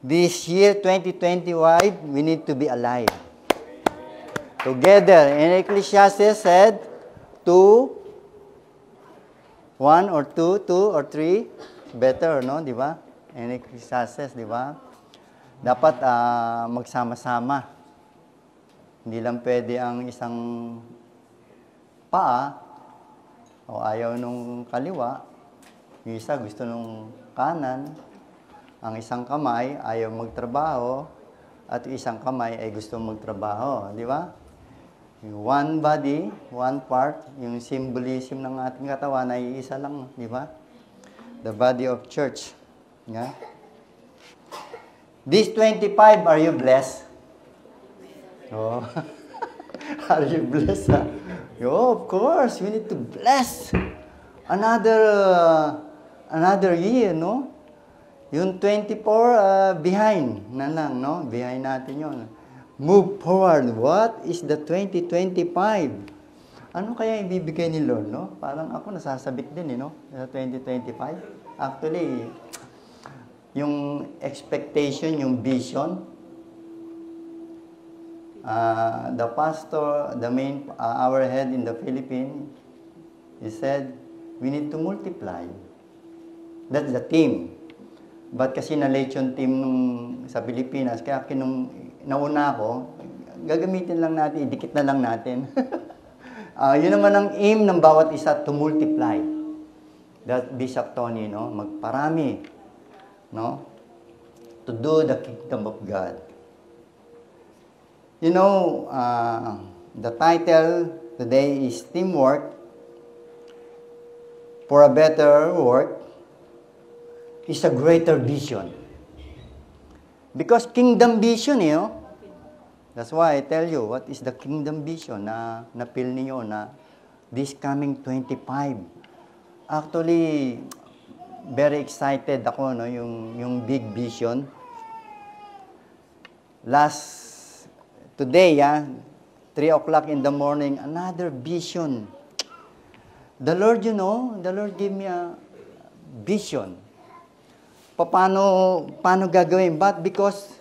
This year, 2021, we need to be alive. Together. And Ecclesiastes said, 1 or 2 or 3, better, no? Di ba? And Ecclesiastes, di ba? Dapat magsama-sama. Hindi lang pwede ang isang paa o ayaw nung kaliwa. Yung isa gusto nung kanan. Ang isang kamay ayaw magtrabaho. At yung isang kamay ay gusto magtrabaho. Di ba? Yung one body, one part, yung symbolism ng ating katawan ay isa lang. Di ba? The body of church. Yeah? This 25, are you blessed? Oh. Are you blessed? Huh? Oh, of course, we need to bless another year, no? Yung 24 behind na lang, no? Behind natin yun. Move forward. What is the 2025? Ano kaya ibibigay ni Lord, no? Parang ako nasasabik din, no? Sa 2025. Actually, yung expectation, yung vision, the pastor, our head in the Philippines, he said, we need to multiply. That's the team. But kasi na-late yung team sa Pilipinas, kaya nauna ako, gagamitin lang natin, idikit na lang natin. Yun naman ang aim ng bawat isa, to multiply. That Bishop Tony, no? Magparami, no? To do the kingdom of God. You know, the title today is Teamwork for a Better Work is a Greater Vision. Because kingdom vision, you know, that's why I tell you, what is the kingdom vision na feel niyo na this coming 25. Actually, very excited ako, no, yung big vision. Today, 3 o'clock in the morning, another vision. The Lord gave me a vision. Paano gagawin? But because,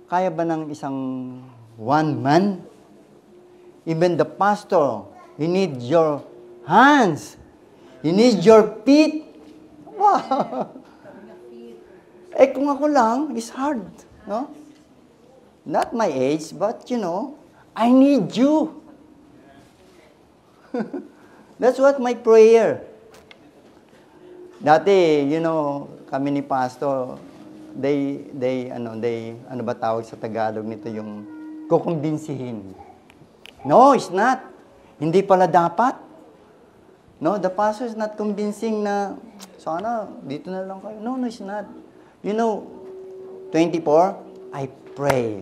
kaya ba ng isang one man? Even the pastor, he needs your hands. He needs your feet. Wow! Kung ako lang, it's hard, no? Not my age, but I need you. That's what my prayer. Dati, kami ni pastor, ano ba tawag sa Tagalog nito, yung kukumbinsihin. No, it's not. Hindi pala dapat. No, the pastor is not convincing na, sana, dito na lang kayo. No, it's not. 24, I pray.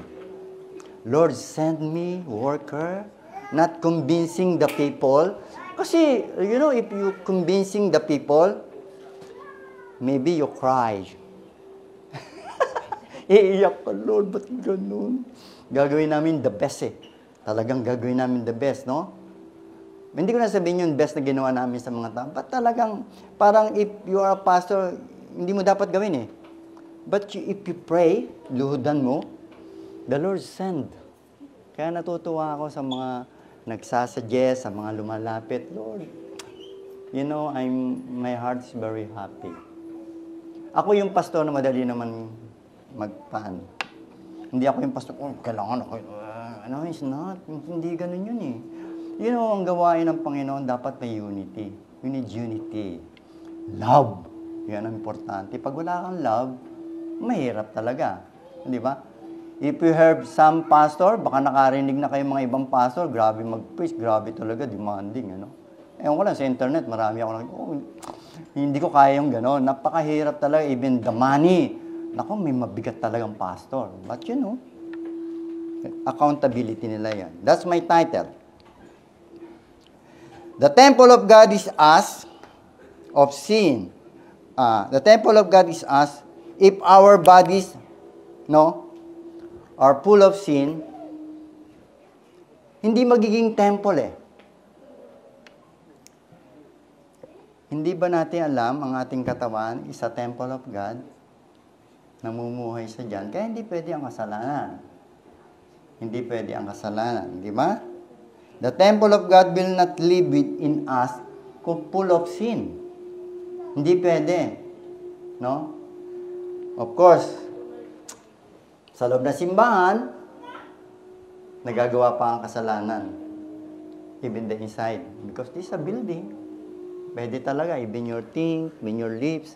Lord, send me worker, not convincing the people. Kasi, if you convincing the people, maybe you cry. Iiyak ka, Lord, ba't ganun? Gagawin namin the best Talagang gagawin namin the best, no? Hindi ko na sabihin yung best na ginawa namin sa mga tao. But talagang, parang if you are a pastor, hindi mo dapat gawin But if you pray, luhudan mo, the Lord send. Kaya natutuwa ako sa mga nagsasuggest, sa mga lumalapit. Lord, my heart is very happy. Ako yung pastor na madali naman magpaan. Hindi ako yung pastor, kailangan ako. It's not. Hindi ganun yun ang gawain ng Panginoon, dapat may unity. We need unity. Love. Yan ang importante. Pag wala kang love, mahirap talaga. Di ba? If you have some pastor, baka nakarinig na kayo mga ibang pastor, grabe mag-preach, grabe talaga, demanding, Ewan ko lang, sa internet, marami ako hindi ko kaya yung gano'n. Napakahirap talaga, even the money. Naku, may mabigat talagang pastor. But accountability nila yan. That's my title. The temple of God is us of sin. The temple of God is us if our bodies, are full of sin, hindi magiging temple Hindi ba natin alam ang ating katawan is a temple of God? namumuhay sa dyan, kaya hindi pwede ang kasalanan. Hindi pwede ang kasalanan, di ba? The temple of God will not live within us full of sin. Hindi pwede. No? Of course, sa loob ng simbahan, nagagawa pa ang kasalanan. Even the inside. Because this is a building. Pwede talaga, even your think, even your lips.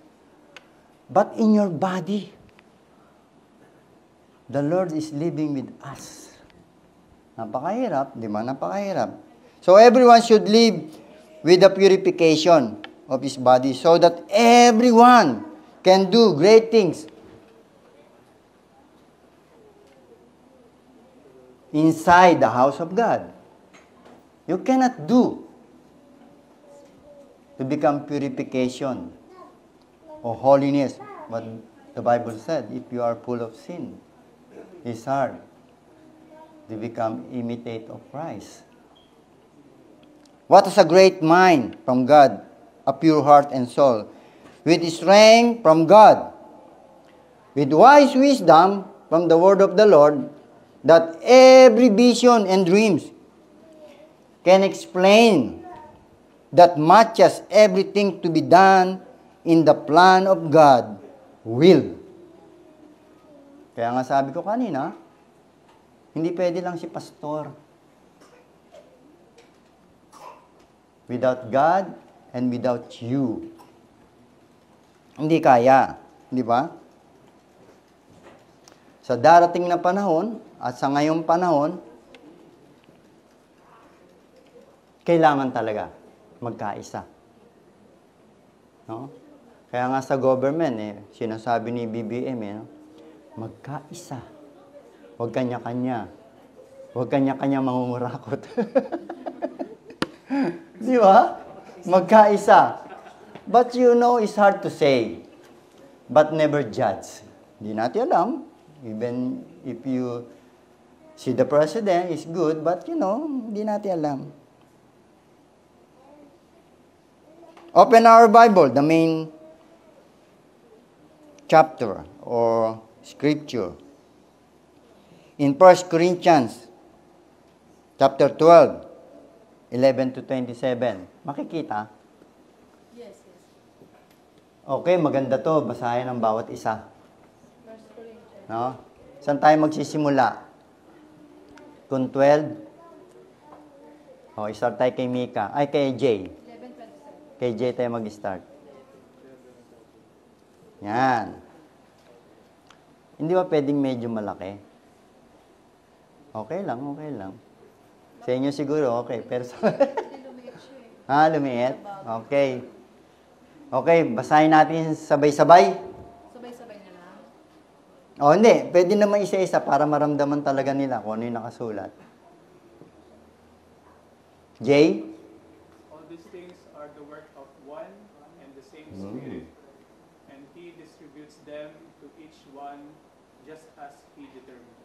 But in your body, the Lord is living with us. Napakahirap, di ba? Napakahirap. So everyone should live with the purification of his body so that everyone can do great things inside the house of God. You cannot do to become purification or holiness. What the Bible said, if you are full of sin, it's hard to become imitate of Christ. What is a great mind from God, a pure heart and soul, with strength from God, with wise wisdom from the word of the Lord, that every vision and dreams can explain that matches everything to be done in the plan of God will. Kaya nga sabi ko kanina, hindi pwede lang si pastor. Without God and without you. Hindi kaya. Di ba? Sa darating na panahon at sa ngayong panahon, kailangan talaga magkaisa. No? Kaya nga sa government, sinasabi ni BBM, no? Magkaisa. Huwag kanya-kanya. Huwag kanya-kanya mangungurakot. Di ba? Magkaisa. But you know, it's hard to say. But never judge. Di natin alam. Even if you see the president, is good, but you know, di natin alam. Open our Bible, the main chapter or scripture. In 1 Corinthians, chapter 12, 11 to 27. Makikita? Yes. Okay, maganda to. Basahin ang bawat isa. No? Saan tayo magsisimula? Kung 12? Start tayo kay Mika. Ay, kay Jay. 11:27. Kay Jay tayo mag-start. Yan. Hindi ba pwedeng medyo malaki? Okay lang, okay lang. Sa inyo siguro, okay. Pero sa... lumiit? Okay. Okay, basahin natin sabay-sabay. Sabay-sabay na lang. Hindi. Pwede naman isa-isa para maramdaman talaga nila kung ano yung nakasulat. Jay? All these things are the work of one and the same Spirit, and He distributes them to each one just as He determines.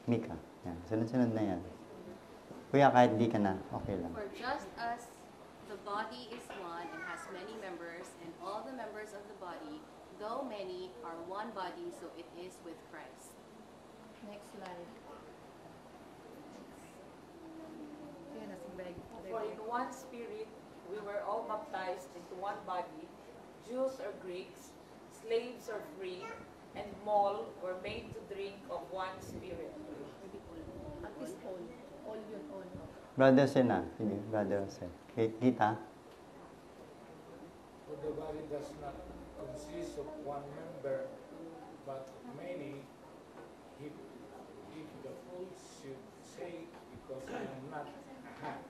Mika. Yan. Sunod-sunod na yan. Kuya, kahit di ka na, okay lang. For just as the body is one and has many members, and all the members of the body, though many, are one body, so it is with Christ. Next slide. Yan na si Greg. For in one Spirit we were all baptized into one body, Jews or Greeks, slaves or free, and all were made to drink of one Spirit. At least all. All yun, all. Brother Sen na. Sige, Brother Sen. Kita? For the body does not consist of one member, but many. If the fool should say, because I am not a hand,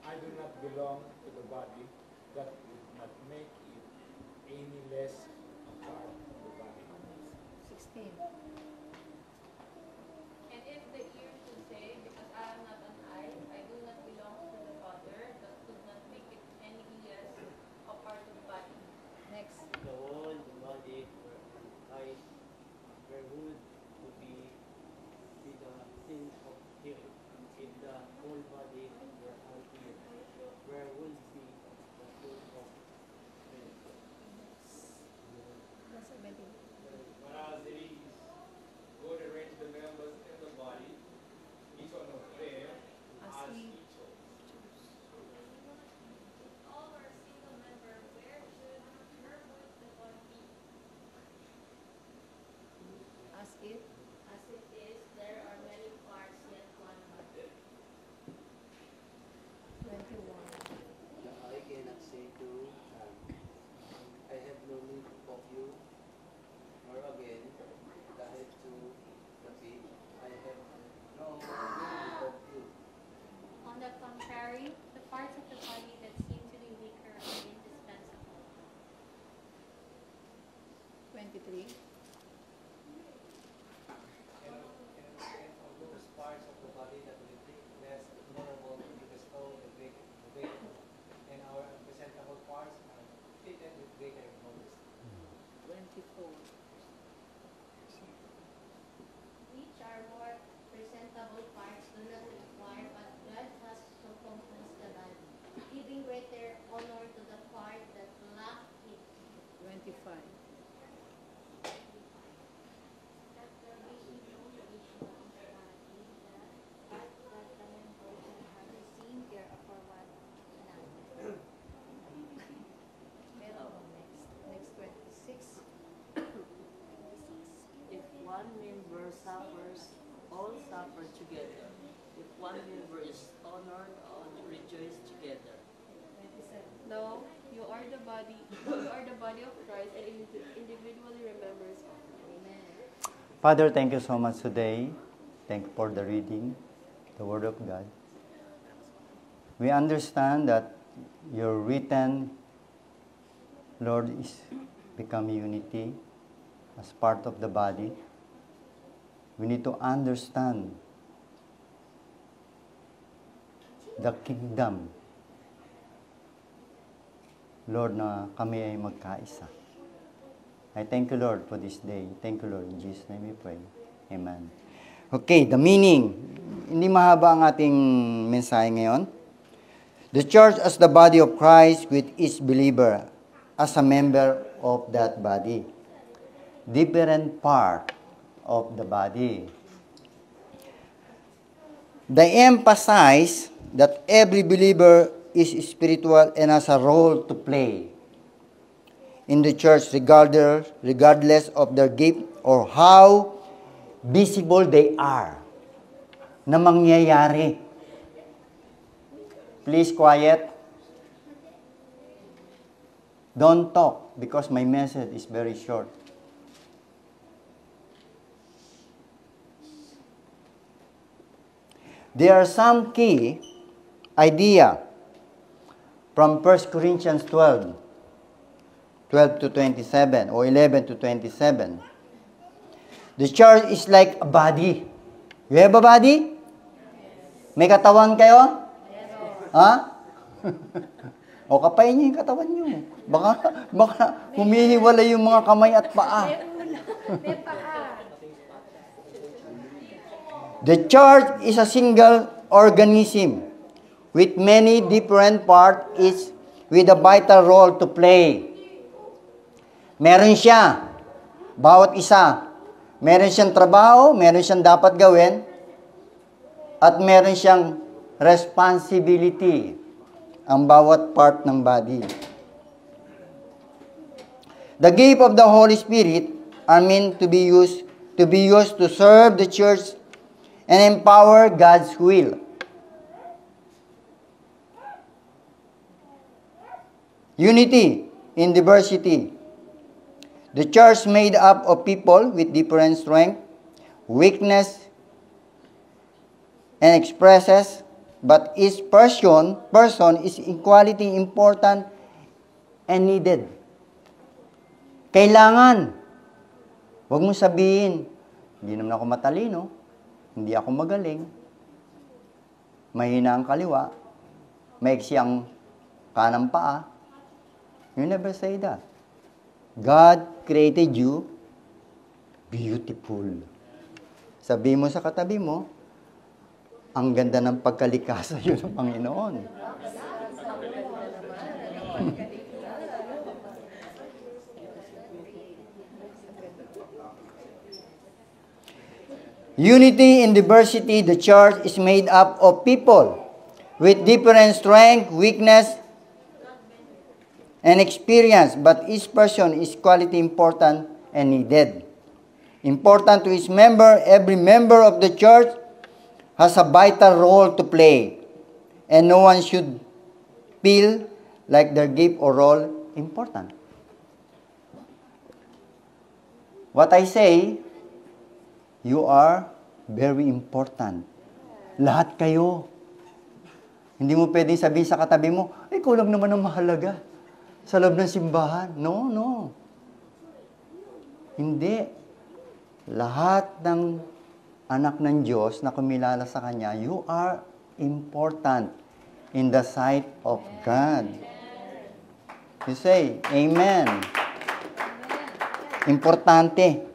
I do not belong to the body, that would not make it any less a part of the body. 16. And if the ear should say, because I am not an eye, I do not belong to the Father, that could not make it any less a part of the body. Next. The whole body were eyes, where would to be the sin of hearing. If the whole body were all ear, where would be the fruit of faith? That's 17. if As it is, there are many parts, yet one body. 21. The eye cannot say to hand, I have no need of you, nor again the head to the feet, I have no need of you. On the contrary, the parts of the body that seem to be weaker are indispensable. 23. And of those parts of the body that will be less honorable to be bestowed the greater, and our presentable parts are fitted with greater modesty. 24. Which are more presentable parts do not require, but God has so composed the body, giving greater honor to the part that lack it, 25. that there may be no division of the body, but that the members may have the same care for one another. Meron mo next 26. If one member suffers, all suffer together. If one member is honored, all rejoice together. 27. Now, you are the body. You are the body of Christ and individually members of it. Amen. Father, thank you so much today. Thank you for the reading, the Word of God. We understand that your written, Lord, is become unity as part of the body. We need to understand the kingdom. Lord, na kami ay magkaisa. I thank you, Lord, for this day. Thank you, Lord. In Jesus' name we pray. Amen. Okay, the meaning. Hindi mahaba ang ating mensahe ngayon. The church as the body of Christ with each believer as a member of that body. Different part of the body. They emphasize that every believer is spiritual and has a role to play in the church regardless of their gift or how visible they are na mangyayari. Please quiet. Don't talk because my message is very short. There are some key idea from 1 Corinthians 12 to 27 or 11 to 27. The church is like a body. You have a body? May katawan kayo? Ha? O kapain niyo yung katawan niyo. Baka humihiwalay yung mga kamay at paa. The church is a single organism with many different parts, each with a vital role to play. Meron siya, bawat isa. Meron siyang trabaho, meron siyang dapat gawin, at meron siyang responsibility ang bawat part ng body. The gift of the Holy Spirit are meant to be used to serve the church and empower God's will. Unity in diversity. The church made up of people with different strength, weakness, and expresses, but each person is equally important and needed. Kailangan. Huwag mong sabihin, hindi naman ako matalino, hindi ako magaling, mahina ang kaliwa, maiksi ang kanang paa. You never say that. God created you beautiful. Sabi mo sa katabi mo, ang ganda ng pagkalikha sa iyo ng Panginoon. Unity in diversity, the church is made up of people with different strength, weakness, and experience, but each person is equally important and needed. important to each member. Every member of the church has a vital role to play, and no one should feel like their gift or role important. What I say, you are very important. Lahat kayo. Hindi mo pwedeng sabihin sa katabi mo, ikaw lang naman ang mahalaga sa loob ng simbahan. No, no. Hindi. Lahat ng anak ng Diyos na kumilala sa Kanya, you are important in the sight of God. You say, Amen. Importante.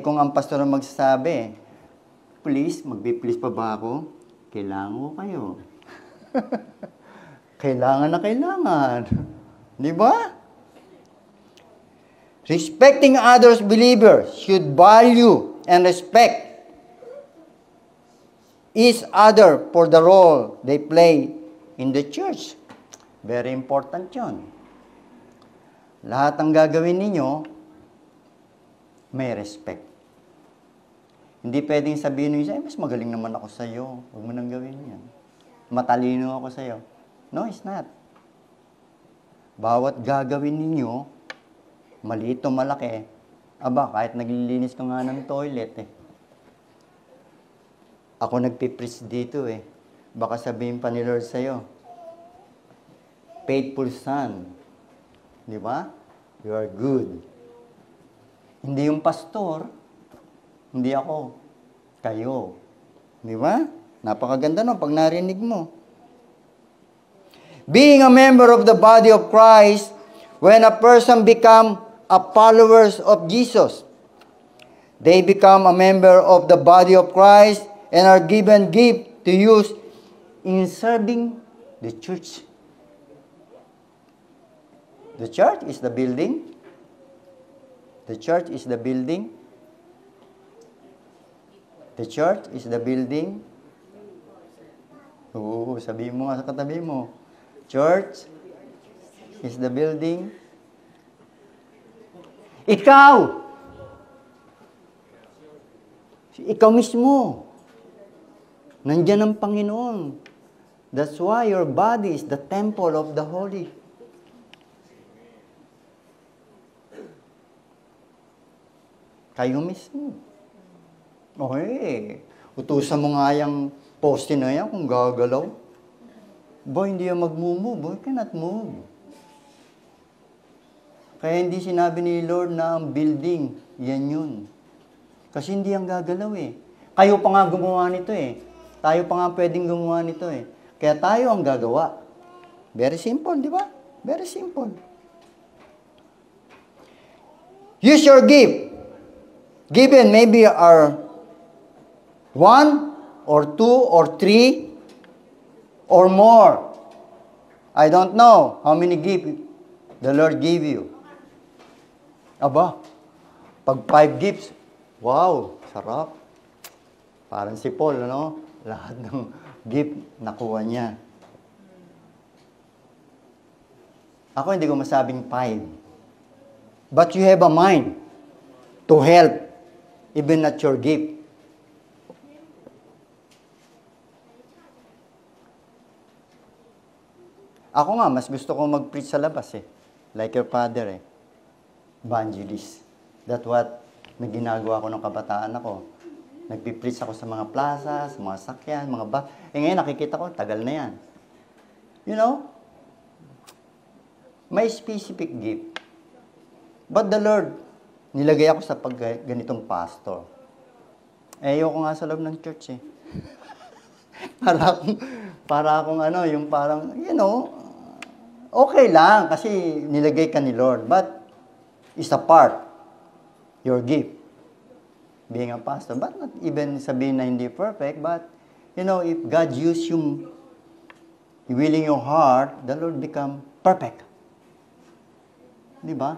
Kung ang pastor ang magsasabi, please, magbe-please pa ba ako? Kailangan ko kayo. Kailangan na kailangan. Di ba? Respecting others believers should value and respect each other for the role they play in the church. Very important yun. Lahat ang gagawin ninyo, may respect. Hindi pwedeng sabihin nyo, mas magaling naman ako sa'yo. Huwag mo nang gawin yan. Matalino ako sa'yo. No, it's not. Bawat gagawin ninyo, maliit o malaki, kahit naglilinis ka nga ng toilet Ako nagpipreach dito Baka sabihin pa ni Lord sa'yo, faithful son. Di ba? You are good. Hindi yung pastor, hindi ako. Kayo. Di ba? Napakaganda no, pag narinig mo. Being a member of the body of Christ, when a person become a followers of Jesus, they become a member of the body of Christ and are given gift to use in serving the church. The church is the building. The church is the building. The church is the building. Oo, sabihin mo nga sa katabi mo. Church is the building. Ikaw! Ikaw mismo. Nandiyan ang Panginoon. That's why your body is the temple of the Holy. Kayo mismo. Okay. Utusan mo nga yung poste na yan kung gagalaw. Hindi yan mag-move. Cannot move. Kaya hindi sinabi ni Lord na ang building, yan yun. Kasi hindi yan gagalaw Kayo pa nga gumawa nito Tayo pa nga pwedeng gumawa nito Kaya tayo ang gagawa. Very simple, di ba? Very simple. Use your gift. Given maybe are 1 or 2 or 3 or more. I don't know how many gifts the Lord gave you. Pag 5 gifts, wow, sarap. Parang si Paul, lahat ng gift nakuha niya. Ako hindi ko masabing 5. But you have a mind to help even at your gift. Ako nga, mas gusto ko mag-preach sa labas Like your father Evangelist. That's what na ginagawa ko ng kabataan ako. Nagpipreach ako sa mga plaza, sa mga sakyan, mga ngayon nakikita ko, tagal na yan. You know, may specific gift. But the Lord, nilagay ako sa ganitong pastor. Ayoko nga sa loob ng church para akong yung parang, okay lang kasi nilagay ka ni Lord. But, it's a part, your gift, being a pastor. But not even sabihin na hindi perfect, but, if God use you, willing your heart, the Lord become perfect. Di ba?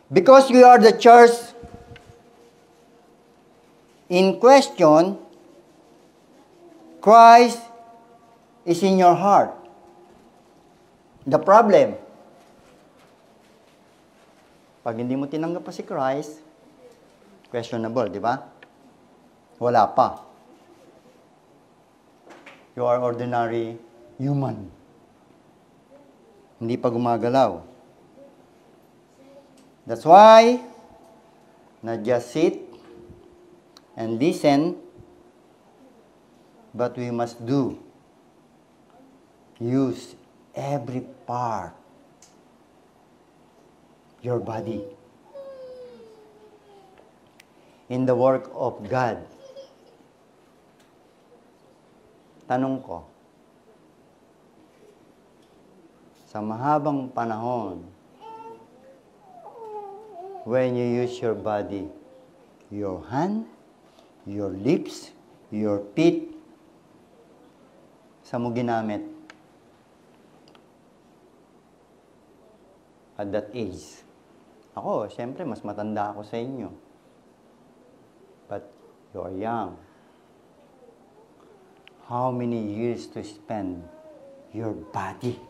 Because we are the church in question, Christ is in your heart. The problem, Pag hindi mo tinanggap pa si Christ, questionable, di ba? Wala pa. You are ordinary human. Hindi pa gumagalaw. That's why, not just sit and listen, but we must do. Use every part. Your body. In the work of God. Tanong ko, sa mahabang panahon, when you use your body, your hand, your lips, your feet, sa mo ginamit? At that age. Ako, siyempre, mas matanda ako sa inyo. But you are young. How many years to spend your body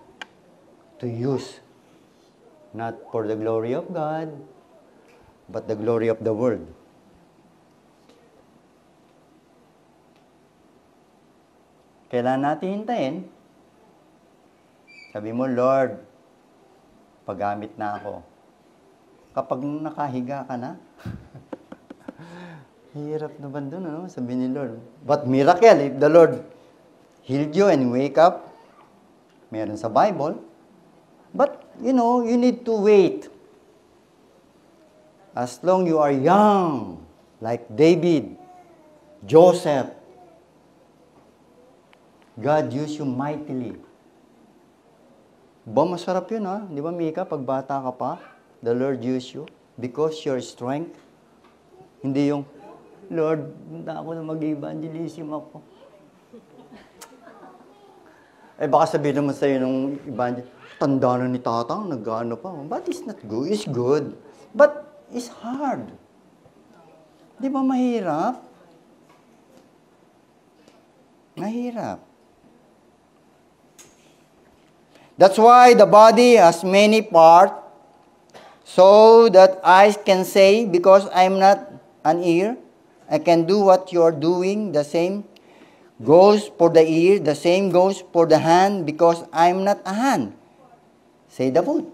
to use? Not for the glory of God, but the glory of the world. Kailan natin hintayin? Sabi mo, Lord, paggamit na ako. Kapag nakahiga ka na, hirap naman doon, ano? Sabi ni Lord. But miracle, if the Lord healed you and wake up, meron sa Bible. But, you know, you need to wait. As long you are young, like David, Joseph, God used you mightily. Ba, masarap yun, ha? Di ba, Mika, pag bata ka pa, the Lord used you because your strength, hindi yung, Lord, punta ako na mag-evangelism ako. Eh, baka sabihin naman sa'yo nung evangelism, tanda na ni tatang, nag-ano pa. But it's not good. It's good. But it's hard. Di ba mahirap? Mahirap. That's why the body has many parts, so that eyes can say, because I'm not an ear, I can do what you're doing. The same goes for the ear. The same goes for the hand, because I'm not a hand. Say the foot.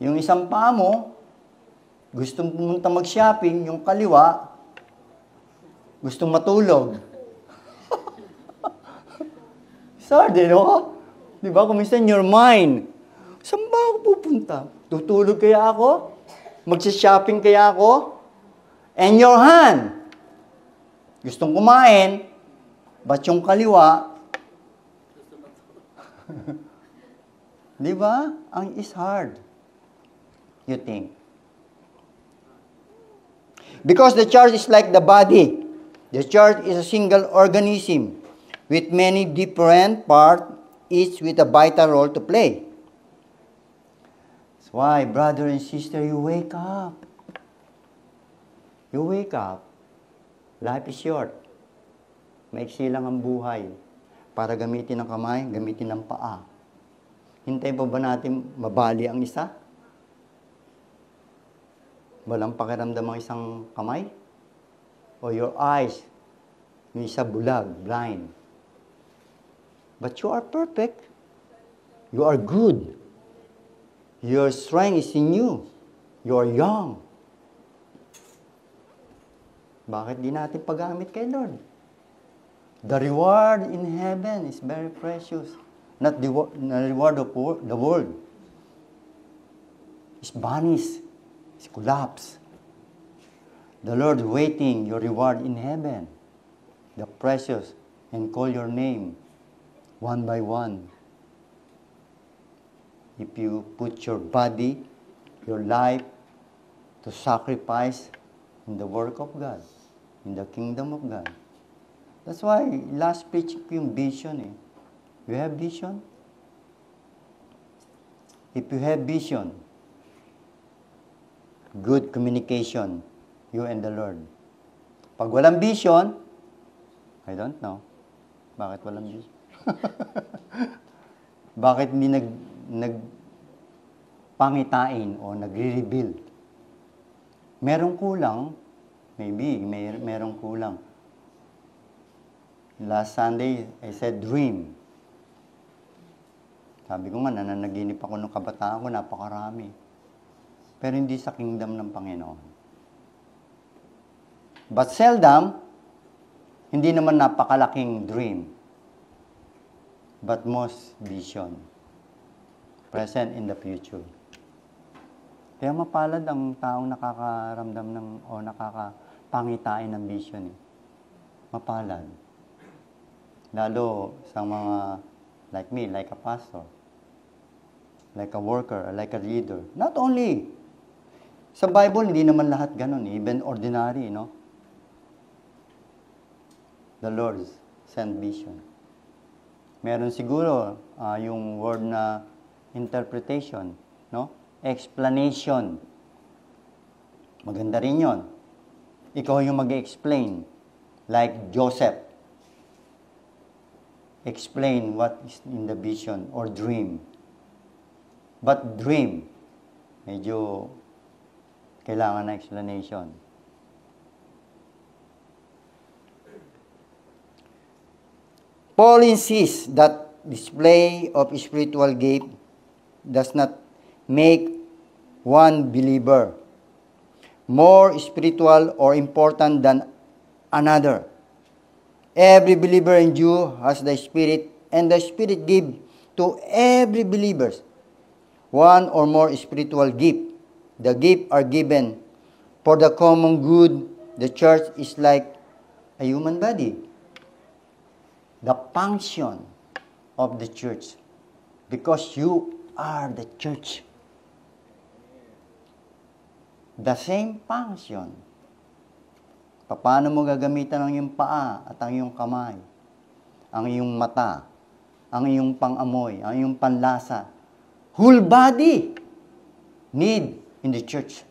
Yung isang paa mo, gustong pumunta mag-shopping, yung kaliwa, gustong matulog. Sarde, no? Di ba? Kumusta in your mind? Saan ba ako pupunta? Tutulog kaya ako? Magsha-shopping kaya ako? And your hand. Gustong kumain, but yung kaliwa, di ba? Ang is hard. You think. Because the church is like the body. The church is a single organism with many different parts, each with a vital role to play. That's why, brother and sister, you wake up. You wake up. Life is short. Maiksi lang ang buhay. Para gamitin ang kamay, gamitin ang paa. Hintayin pa ba natin mabali ang isa? Walang pakiramdam ang isang kamay? O your eyes, yung isa bulag, blind. But you are perfect. You are good. Your strength is in you. You are young. Bakit di natin paggamit kay Lord? The reward in heaven is very precious. Not the reward of the world. It's vanished. It's collapsed. The Lord is waiting your reward in heaven. The precious, and call your name one by one. If you put your body, your life, to sacrifice in the work of God, in the kingdom of God. That's why last preach ko yung vision eh. You have vision? If you have vision, good communication, you and the Lord. Pag walang vision, I don't know. Bakit walang vision? Bakit hindi pangitain o nagre-rebuild. Merong kulang, maybe, merong kulang. Last Sunday, I said dream. Sabi ko nga, nananaginip ako nung kabataan ko, napakarami. Pero hindi sa kingdom ng Panginoon. But seldom, hindi naman napakalaking dream. But most vision. Present in the future. Kaya mapalad ang taong nakakaramdam ng o nakakapangitain ng vision. Mapalad. Lalo sa mga like me, like a pastor, like a worker, like a leader. Not only. Sa Bible, hindi naman lahat ganun. Even ordinary, no? The Lord sent vision. Meron siguro yung word na interpretation, no? Explanation. Maganda rin yun. Ikaw yung mag-explain. Like Joseph. Explain what is in the vision or dream. But dream, medyo kailangan na explanation. Paul insists that display of spiritual gift does not make one believer more spiritual or important than another. Every believer in you has the Spirit, and the Spirit gives to every believer one or more spiritual gift. The gifts are given for the common good. The church is like a human body. The function of the church, because you are the church. The same function. Paano mo gagamitan ang iyong paa at ang iyong kamay, ang iyong mata, ang iyong pang-amoy, ang iyong panlasa. Whole body need in the church.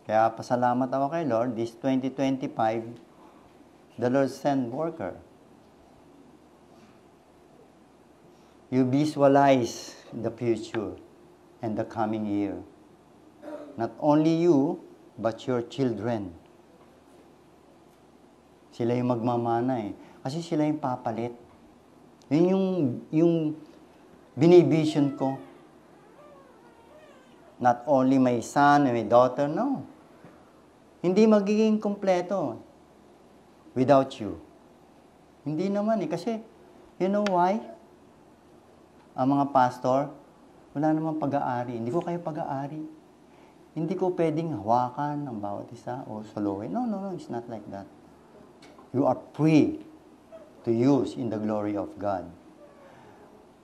Kaya pasalamat ako kay Lord, this 2025, the Lord sent worker. You visualize the future and the coming year. Not only you, but your children. Sila yung magmamana eh. Kasi sila yung papalit. Yun yung binivision ko. Not only my son and my daughter, no. Hindi magiging kompleto without you. Hindi naman eh. Kasi, you know why? Ang mga pastor, wala namang pag-aari. Hindi ko kayo pag-aari. Hindi ko pwedeng hawakan ang bawat isa o solohin. No, it's not like that. You are free to use in the glory of God.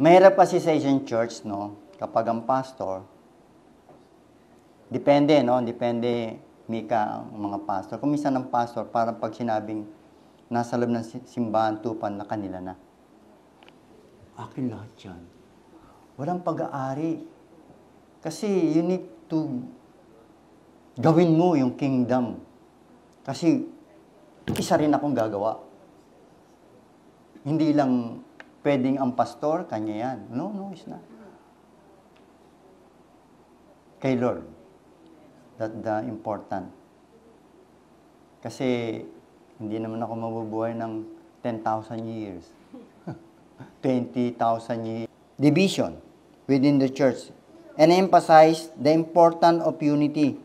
Mahirap kasi sa isang church, no? Kapag ang pastor, depende, no? Depende, Mika, ang mga pastor. Kung minsan ang pastor, parang pag sinabing nasa loob ng simbahan, tupan na kanila na. Akin lahat yan. Walang pag-aari. Kasi you need to gawin mo yung kingdom. Kasi isa rin akong gagawa. Hindi lang pwedeng ang pastor, kanya yan. No, it's not. Kay Lord. That's the important. Kasi hindi naman ako mabubuhay ng 10,000 years. 20,000 years. Division within the church. And emphasize the importance of unity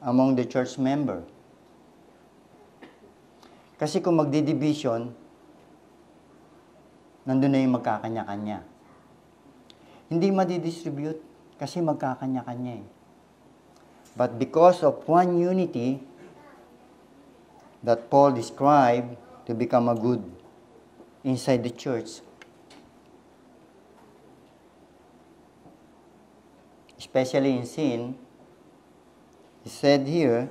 among the church member. Kasi kung magdi-division, nandun na yung magkakanya-kanya. Hindi madi-distribute kasi magkakanya-kanya eh. But because of one unity that Paul described to become a good inside the church, especially in sin, he said here,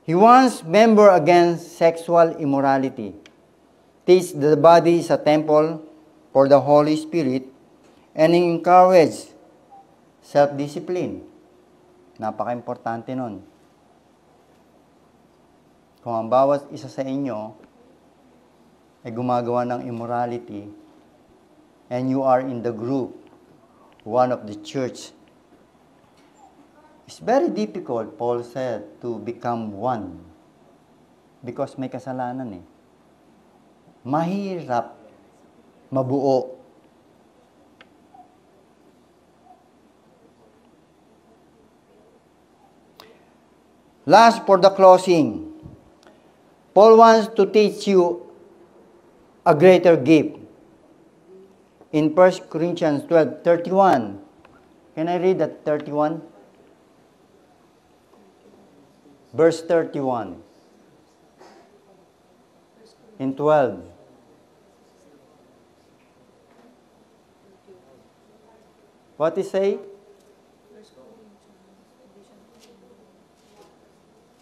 he warns members against sexual immorality, teach that the body is a temple for the Holy Spirit, and encourage self-discipline. Napaka-importante nun. Kung ang bawat isa sa inyo ay gumagawa ng immorality, and you are in the group, one of the church, it's very difficult, Paul said, to become one. Because may kasalanan eh. Mahirap mabuo. Last, for the closing, Paul wants to teach you a greater gift. In 1 Corinthians 12:31, can I read that 31? Verse 31. In 12. What is say?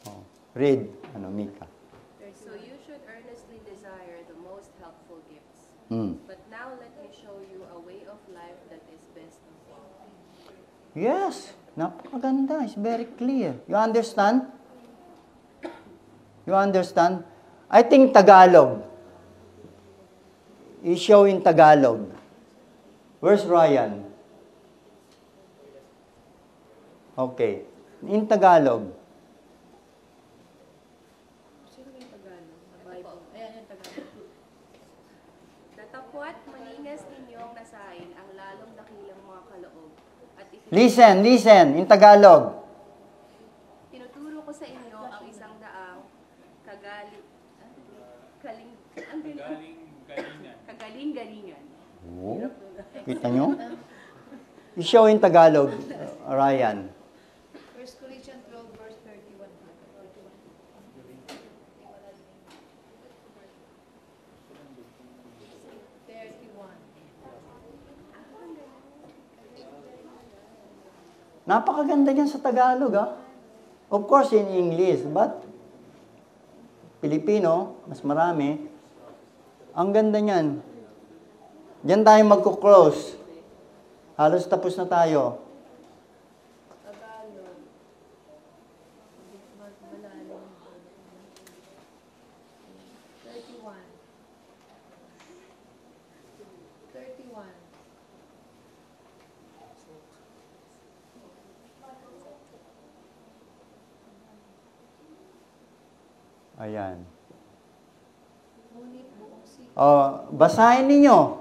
Oh, read, Mika. So you should earnestly desire the most helpful gifts. Mm. But now let me show you a way of life that is best of all. Yes, napakaganda. It's very clear. You understand? You understand? I think Tagalog. I-show in Tagalog. Where's Ryan? Okay. In Tagalog. Sino yung Tagalog? Bible. Ayan yung Tagalog. Datapwat maningas ninyong nasain ang lalong dakilang mga kaloob. At Listen. In Tagalog. tinuturo ko sa inyo ang isang daang kagaling-galingan. Oh, kita nyo? I-show in Tagalog, Ryan. 1 Corinthians 12, verse 31. 31. Napakaganda niyan sa Tagalog, ah. Of course, in English, but Filipino, mas marami. Ang ganda niyan. Diyan tayo magko-close. Halos tapos na tayo. Tagalog. Malalim. 31. 31. Ayan. Ngunit buong sikap. Basahin ninyo.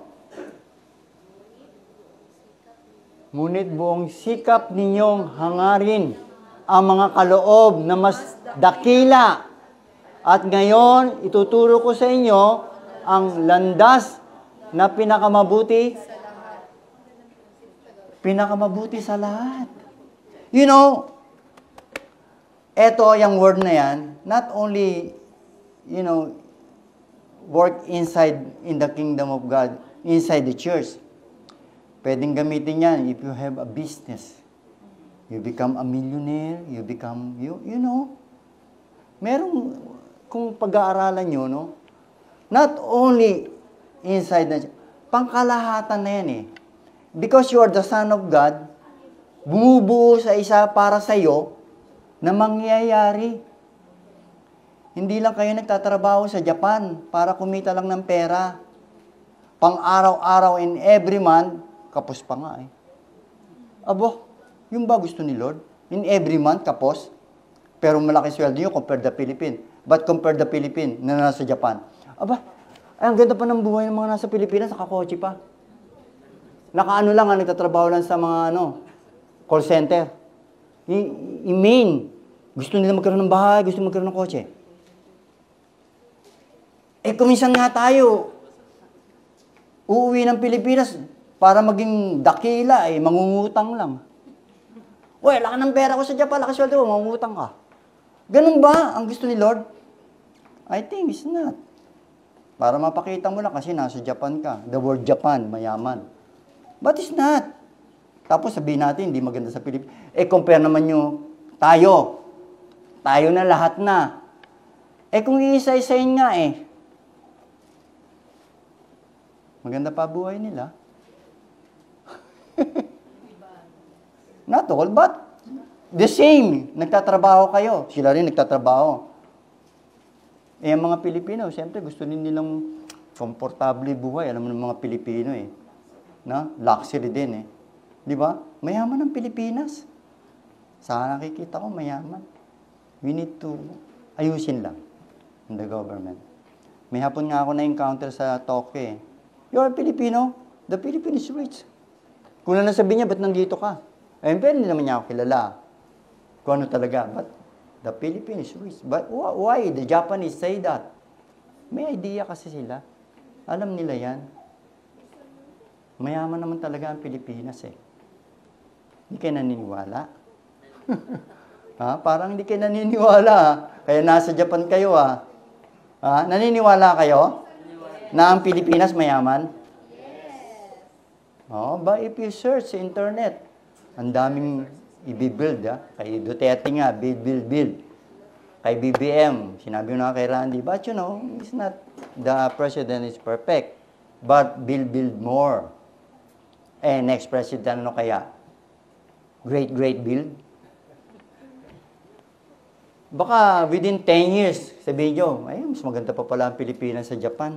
Ngunit buong sikap ninyong hangarin ang mga kaloob na mas dakila. At ngayon, ituturo ko sa inyo ang landas na pinakamabuti sa lahat. You know, eto yung word na yan, not only, work inside in the kingdom of God, inside the church. Pwedeng gamitin yan if you have a business. You become a millionaire, you become, you know, merong, kung pag-aaralan nyo, no? Not only inside the church, pangkalahatan na yan eh. Because you are the Son of God, bumubuo sa isa para sa'yo na mangyayari. Hindi lang kayo nagtatrabaho sa Japan para kumita lang ng pera. Pang-araw-araw and every month, kapos pa nga eh. Abo, yung ba gusto ni Lord? In every month, kapos. Pero malaki sweldo nyo compared the Philippines. But compared the Philippines na nasa Japan. Aba, ay, ang ganda pa ng buhay ng mga nasa Pilipinas, nakakotse pa. Nakaano lang, nagtatrabaho lang sa mga call center. I-main. Gusto nila magkaroon ng bahay, gusto magkaroon ng kotse. Kuminsan nga tayo, uuwi ng Pilipinas para maging dakila, mangungutang lang. Uy, laki ng pera ko sa Japan, laki sweldo ko, mangungutang ka. Ganun ba ang gusto ni Lord? I think it's not. Para mapakita mo lang kasi nasa Japan ka. The word Japan, mayaman. But it's not. Tapos sabihin natin, hindi maganda sa Pilipinas. Compare naman nyo, tayo. Tayo na lahat na. Kung iisa-isayin nga maganda pa buhay nila. Not all, but the same. Nagtatrabaho kayo. Sila rin nagtatrabaho. Eh, ang mga Pilipino, siyempre gusto din nilang komportable buhay. Alam mo ng mga Pilipino eh. Na? Luxury din eh. Di ba? Mayaman ang Pilipinas. Sa nakikita ko, mayaman. We need to ayusin lang in the government. May hapon nga ako na-encounter sa Tokyo eh. You're a Filipino? The Philippine is rich. Kung na nasabi niya, ba't nandito ka? Eh, pero hindi naman niya ako kilala. Kung ano talaga. But the Philippine is rich. But why the Japanese say that? May idea kasi sila. Alam nila yan. Mayaman naman talaga ang Pilipinas eh. Hindi kayo naniniwala? Ha? Parang hindi kayo naniniwala. Kaya nasa Japan kayo ha. Naniniwala kayo na ang Pilipinas mayaman? Yes. Oh, but if you search sa internet, ang daming i-build ha. Kay Duterte nga, build. Kay BBM, sinabi ko na kay Randy, but you know, it's not, the president is perfect. But build more. Eh, next president, ano kaya? Great build? Baka within 10 years, sabihin nyo, ay, mas maganda pa pala ang Pilipinas sa Japan.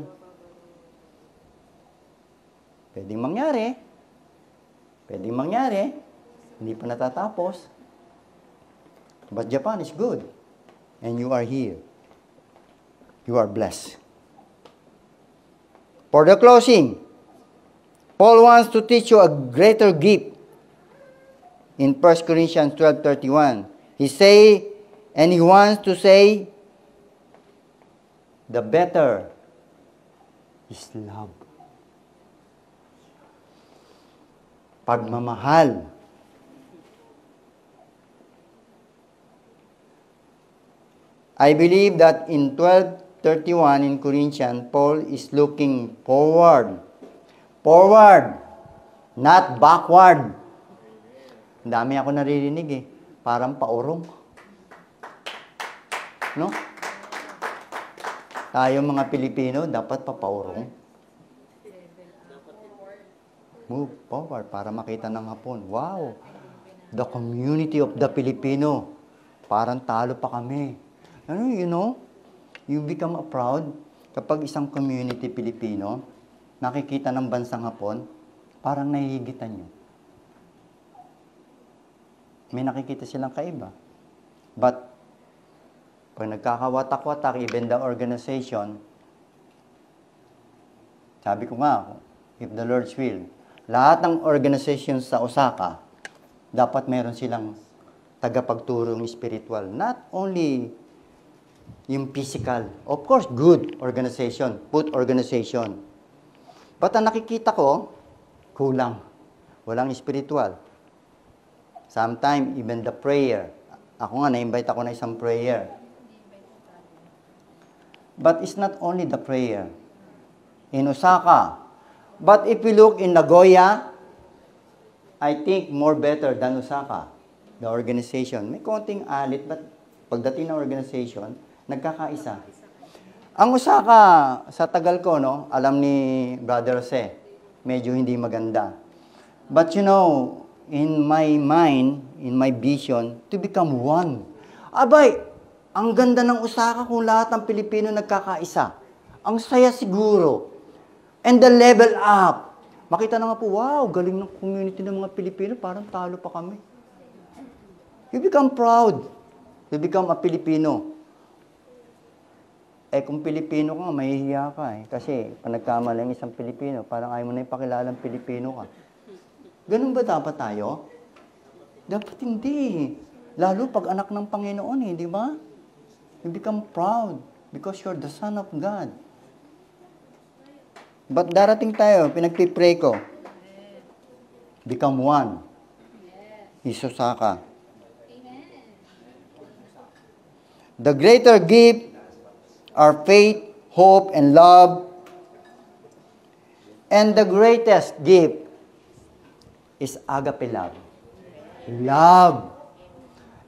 Pwedeng mangyari. Hindi pa natatapos. But Japan is good. And you are here. You are blessed. For the closing, Paul wants to teach you a greater gift. In 1 Corinthians 12:31, he wants to say, the better is love. Pagmamahal. I believe that in 12:31 in Corinthians, Paul is looking forward. Forward, not backward. Ang dami ako naririnig eh. Parang paurong. No? Tayo mga Pilipino, dapat papaurong. Move forward para makita ng Hapon. Wow! The community of the Filipino. Parang talo pa kami. Ano, you know? You become proud kapag isang community Pilipino nakikita ng bansang Hapon, parang nahihigitan nyo. May nakikita silang kaiba. But, pag nagkakawatak-watak, even the organization, sabi ko nga, if the Lord's will, lahat ng organization sa Osaka, dapat meron silang tagapagturong spiritual. Not only yung physical. Of course, good organization, good organization. But ang nakikita ko, kulang. Walang spiritual. Sometimes, even the prayer. Ako nga, na-invite ako na isang prayer. But it's not only the prayer. In Osaka. But if we look in Nagoya, I think more better than Osaka. The organization. May konting alit, but pagdating ng organization, nagkakaisa. Ang Osaka, sa tagal ko, no, alam ni Brother Jose, medyo hindi maganda. But you know, in my mind, in my vision, to become one. Abay, ang ganda ng Osaka kung lahat ng Pilipino nagkakaisa. Ang saya siguro. And the level up. Makita na nga po, wow, galing ng community ng mga Pilipino, parang talo pa kami. You become proud. You become a Filipino. Eh, kung Pilipino ka, mahihiya ka eh. Kasi, pag nagkamali ang isang Pilipino, parang ayaw mo na ipakilalang Pilipino ka. Ganun ba dapat tayo? Dapat hindi. Lalo pag anak ng Panginoon eh, di ba? You become proud because you're the Son of God. But darating tayo, pinagpipray ko. Become one. Osaka. The greater gift are faith, hope, and love. And the greatest gift is agape love. Love.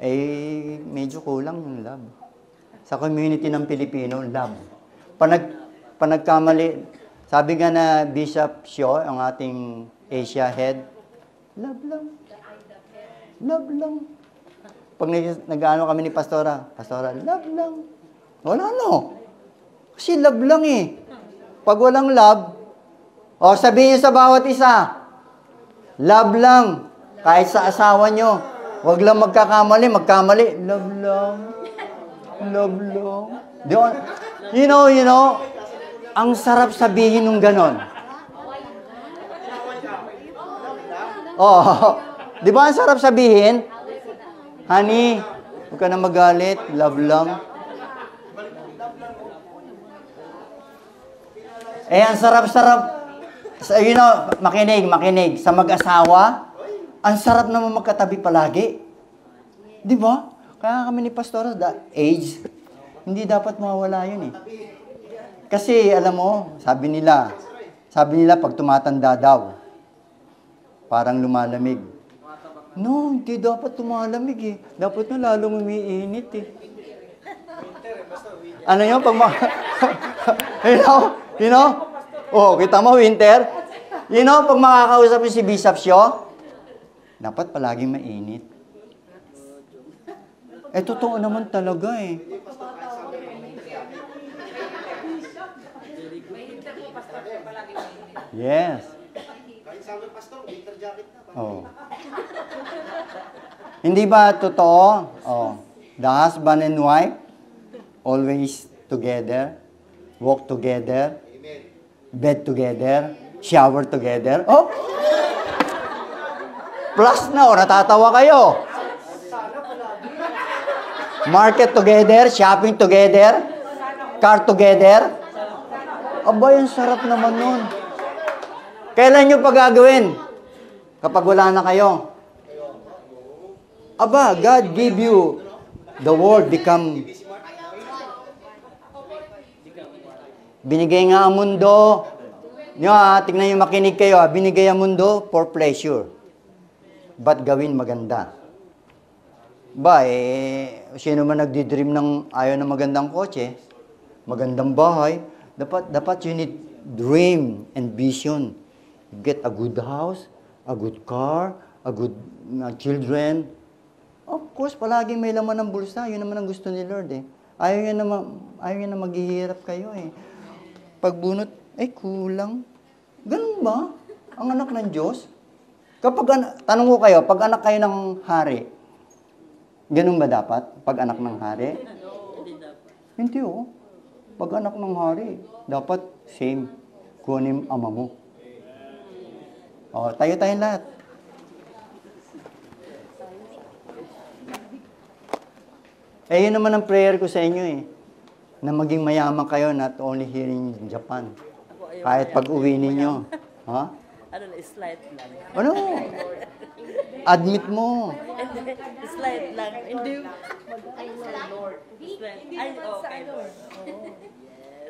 Eh, medyo kulang yung love. Sa community ng Pilipino, love. Panagkamali, sabi nga na Bishop Sio, ang ating Asia head, love lang. Love lang. Pag nag-ano kami ni Pastora, love lang. Wala no. Kasi love lang eh. Pag walang love, sabihin niyo sa bawat isa, love lang. Kahit sa asawa nyo. Huwag lang magkamali. Love lang. Love lang. You know, ang sarap sabihin ng ganon. Di ba ang sarap sabihin? Honey, huwag ka na magalit. Love lang. Ang sarap-sarap. Makinig. Sa mag-asawa, ang sarap naman magkatabi palagi. Di ba? Kaya kami ni Pastor, age, hindi dapat mawala yun eh. Kasi, alam mo, sabi nila, pag tumatanda daw, parang lumalamig. No, hindi dapat tumalamig eh. Dapat na lalong umiinit eh. Ano yun? You know? Kita mo, winter? You know, pag makakausap mo si Bishop Shaw, dapat palaging mainit. Totoo naman talaga eh. Yes. Hindi ba totoo? The husband and wife always together, walk together, bed together, shower together. Plus na, natatawa kayo. Market together, shopping together, car together. Aba, yung sarap naman nun. Kailan nyo pa gagawin? Kapag wala na kayo. Aba, God give you the world become. Binigay nga ang mundo. Tingnan nyo, makinig kayo. Binigay ang mundo for pleasure. But gawin maganda. Sino man nagdi-dream ng ayaw ng magandang kotse, magandang bahay, dapat you need dream and vision. Get a good house, a good car, a good children. Of course, palaging may laman ng bulsa. Yun naman ang gusto ni Lord eh. Ayaw niya na maghihirap kayo eh. Pagbunot, kulang. Ganun ba? Ang anak ng Diyos? Tanong ko kayo, pag anak kayo ng hari, ganun ba dapat? Pag anak ng hari? Hindi Pag anak ng hari, dapat same. Kunin ama mo. Tayo-tayo lahat. Yun naman ang prayer ko sa inyo eh. Na maging mayaman kayo, not only here in Japan. Kahit pag uwi ninyo. Slight lang. Ano? Admit mo. Slight lang. Hindi.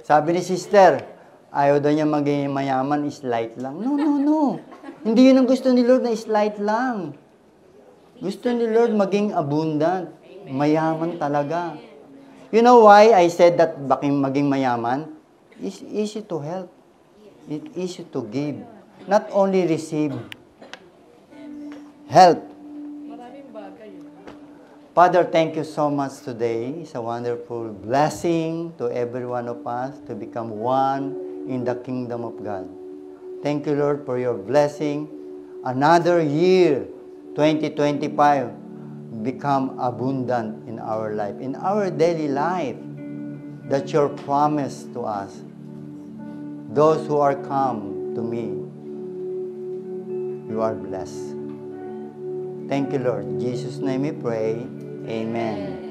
Sabi ni sister, ayaw daw niya maging mayaman, slight lang. No. Hindi yun ang gusto ni Lord na slight lang. Gusto ni Lord maging abundant. Mayaman talaga. You know why I said that maging mayaman? It's easy to help. It's easy to give. Not only receive. Help. Father, thank you so much today. It's a wonderful blessing to every one of us to become one in the kingdom of God. Thank you, Lord, for your blessing. Another year, 2025, become abundant in our life, in our daily life. That's your promise to us. Those who are come to me, you are blessed. Thank you, Lord. In Jesus' name we pray. Amen.